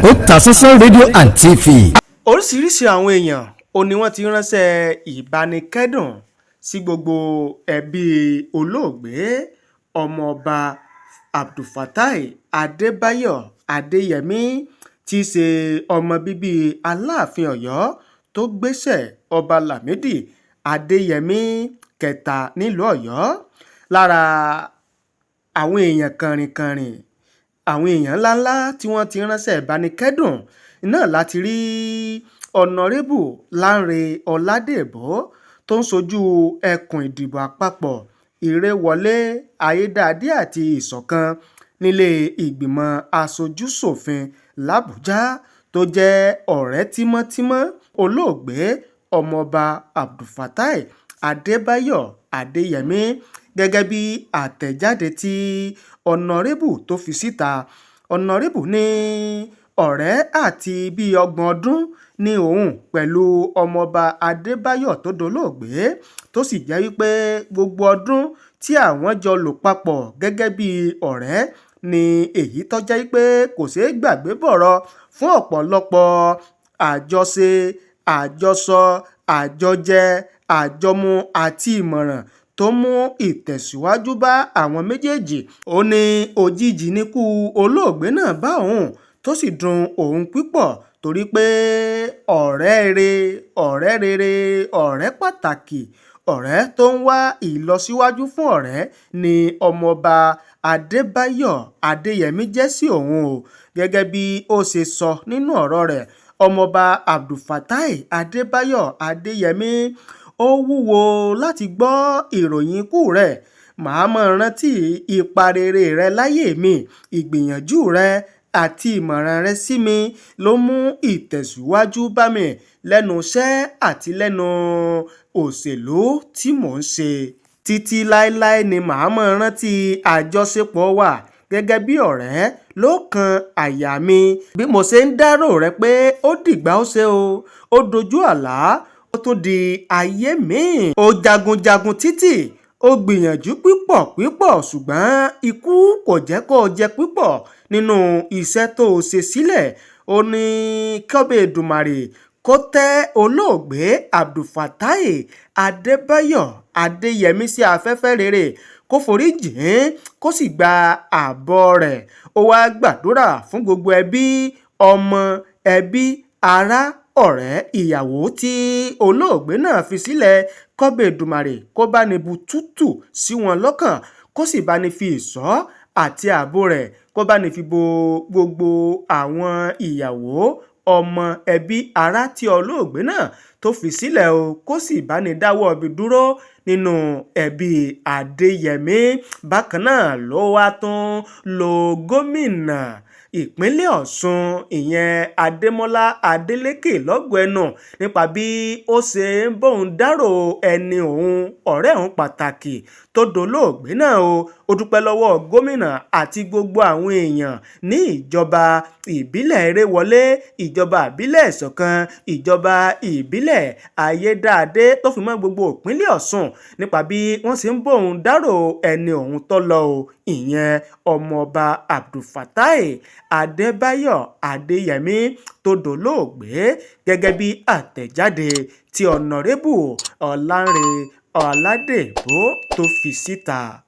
Otasansan rédíò and TV. Oríṣiríṣi àwọn èèyàn ò ní wọ́n ti ránṣẹ́ ìbánikẹ́dùn sí gbogbo ẹbí olóògbé ọmọ ọba Abdulfatai Adebayo Adeyemi tí í ṣe ọmọ bíbí Aláàfin Ọ̀yọ́ tó gbéṣẹ̀ ọba LamidiAdeyemi kẹta nílùú Ọ̀yọ́. Lára àwọn èèyàn kànrìnkànrìn, àwọn èèyàn ńláńlá tí wọ́n ti ránṣẹ́ ìbánikẹ́dùn náà láti rí ọ̀nàrẹ́bù Lanre Oladeebo tó ń ṣojú ẹkùn ìdìbò àpapọ̀ ìrèwọlé ayédáadé àti ìṣọ̀kan nílé ìgbìmọ̀ aṣojú-ṣòfin làbújá, tó jẹ́ ọ̀rẹ́ tímọ́tímọ́ olóògbé ọmọọba Abdulfatai Adebayo Adeyemi. Gẹ́gẹ́ bí àtẹ̀jáde tí ọ̀nàrẹ́bù tó fi síta, ọ̀nàrẹ́bù ní ọ̀rẹ́ àti bíi 30 ọdún ní òun pẹ̀lú ọmọọba Adébáyọ̀ tó dolóògbé, tó sì jẹ́ wípé gbogbo ọdún tí àwọn jọ lò papọ̀ gẹ́gẹ́ bí ọ̀rẹ́ ni èyí tó jẹ́ wípé kò ṣeé gbàgbé bọ̀rọ̀ fún ọ̀pọ̀lọpọ̀ àjọṣe, àjọsọ, àjọjẹ, àjọmu àti ìmọ̀ràn tó mú ìtẹ̀síwájú bá àwọn méjèèjì. Ó ní òjijì níkú olóògbé náà bá òun tó sì dùn òun púpọ̀, torí pé ọ̀rẹ́ rere, ọ̀rẹ́ pàtàkì, ọ̀rẹ́ tó ń wá ìlọsíwájú fún ọ̀rẹ́ ni ọmọọba Adébáyọ̀ Adéyẹmí jẹ́ sí òun o. Gẹ́gẹ́ bí ó ṣe sọ nínú ọ̀rọ̀ rẹ̀, ọmọọba Abdulfatai Adebayo Adeyemi, ó wúwo láti gbọ́ ìròyìn ikú rẹ̀. Màá mọ̀ rántí ipa rere rẹ láyé mi, ìgbìyànjú rẹ àti ìmọ̀ràn rẹ sí mi ló mú ìtẹ̀síwájú bá mi lẹ́nu iṣẹ́ àti lẹ́nu òṣèlú tí mò ń ṣe. Títí láéláé ni màá mọ̀ rántí àjọṣepọ̀ wa gẹ́gẹ́ bí ọ̀rẹ́ lọ́kàn àyà mi. Bí mo ṣe ń dárò rẹ pé ó dìgbà ó ṣe o, ó dojú àlá, ó tún di ayé míì. Ó jagunjagun títì, ó gbìyànjú pípọ̀ ṣùgbọ́n ikú kò jẹ́ kó jẹ pípọ̀ nínú iṣẹ́ tó ṣe sílẹ̀. Ó ní kọ́bẹ̀ Èdùmàrè kó tẹ́ olóògbé Abdulfatai Adebayo Adeyemi sí afẹ́fẹ́ rere, kó forí jìn, kó sì gba àbọ̀ rẹ̀. Ó wá gbàdúrà fún gbogbo ẹbí, ọmọ, ẹbí, ará, ọ̀rẹ́, ìyàwó tí olóògbé náà fi sílẹ̀. Kọ́bẹ̀ Èdùmàrè kó bá ní bu tútù sí wọn lọ́kàn, kó sì bá ní fi ìṣọ́ àti ààbò rẹ̀ kó bá ní fi bo gbogbo àwọn ìyàwó, ọmọ, ẹbí, ará tí olóògbé náà tó fi sílẹ̀ o, kó sì bá ní dáwọ́ ibi dúró nínú ẹbí Adéyẹmí. Bákan náà ló wá tún lo gómìnà ìpínlẹ̀ Ọ̀ṣun ìyẹn Adémọ́lá Adélékè lọ́gọ̀ ẹnu nípa bí ó ṣe ń bóun dárò ẹni òun, ọ̀rẹ́ òun pàtàkì tó dolóògbé náà o. Ó dúpẹ́ lọ́wọ́ gómìnà àti gbogbo àwọn èèyàn ní ìjọba ìbílẹ̀ ìrèwọlé, ìjọba ìbílẹ̀ ìṣọ̀kan, ìjọba ìbílẹ̀ ayédáadé tó fi mọ́ gbogbo ìpínlẹ̀ Ọ̀ṣun nípa bí wọ́n ṣe ń bóun dárò ẹni òun tó lọ o, ìyẹn ọmọọba Abdulfatai Adebayo Adeyemi tó dolóògbé, gẹ́gẹ́ bí àtẹ̀jáde tí ọ̀nàrẹ́bù Lanre Oladeebo tó fi síta.